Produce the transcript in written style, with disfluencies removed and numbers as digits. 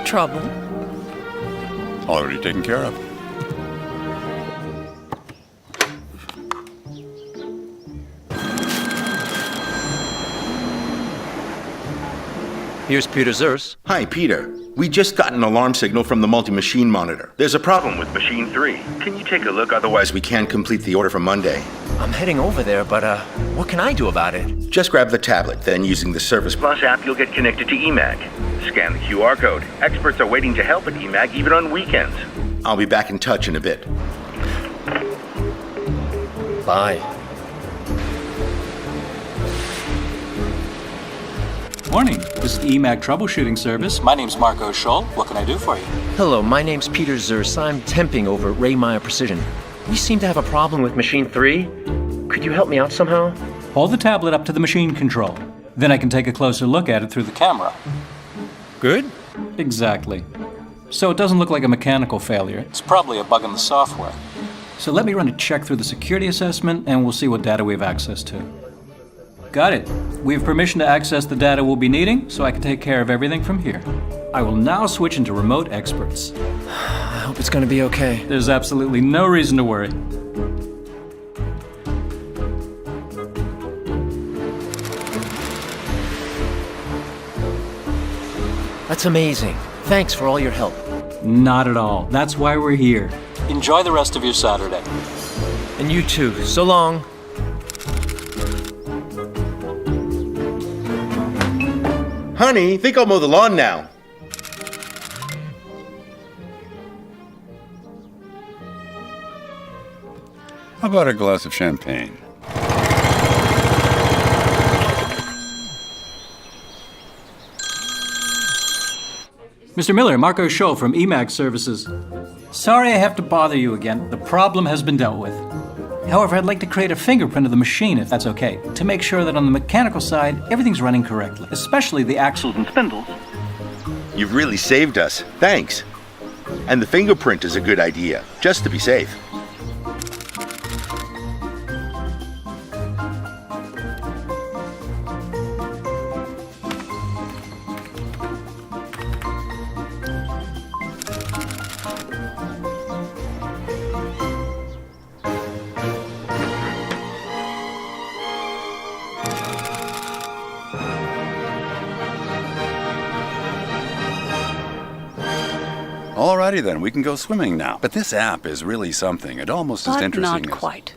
Trouble? Already taken care of. Here's Peter Zers. Hi, Peter. We just got an alarm signal from the multi-machine monitor. There's a problem with machine 3. Can you take a look? Otherwise, we can't complete the order for Monday. I'm heading over there, but what can I do about it? Just grab the tablet, then using the Service Plus app, you'll get connected to EMAG. Scan the QR code. Experts are waiting to help at EMAG even on weekends. I'll be back in touch in a bit. Bye. Morning. This is the EMAG troubleshooting service. My name's Marco Scholl. What can I do for you? Hello, my name's Peter Zers. I'm temping over at Ray Meyer Precision. We seem to have a problem with machine 3. Could you help me out somehow? Hold the tablet up to the machine control. Then I can take a closer look at it through the camera. Good? Exactly. So it doesn't look like a mechanical failure. It's probably a bug in the software. So let me run a check through the security assessment and we'll see what data we have access to. Got it. We have permission to access the data we'll be needing, so I can take care of everything from here. I will now switch into remote experts. I hope it's gonna be okay. There's absolutely no reason to worry. That's amazing. Thanks for all your help. Not at all. That's why we're here. Enjoy the rest of your Saturday. And you too. So long. Honey, think I'll mow the lawn now. How about a glass of champagne? Mr. Miller, Marco Scholl from EMAG Services. Sorry I have to bother you again. The problem has been dealt with. However, I'd like to create a fingerprint of the machine, if that's okay, to make sure that on the mechanical side, everything's running correctly, especially the axles and spindles. You've really saved us. Thanks. And the fingerprint is a good idea, just to be safe. Alrighty then, we can go swimming now. But this app is really something. It almost as But interesting not as... quite.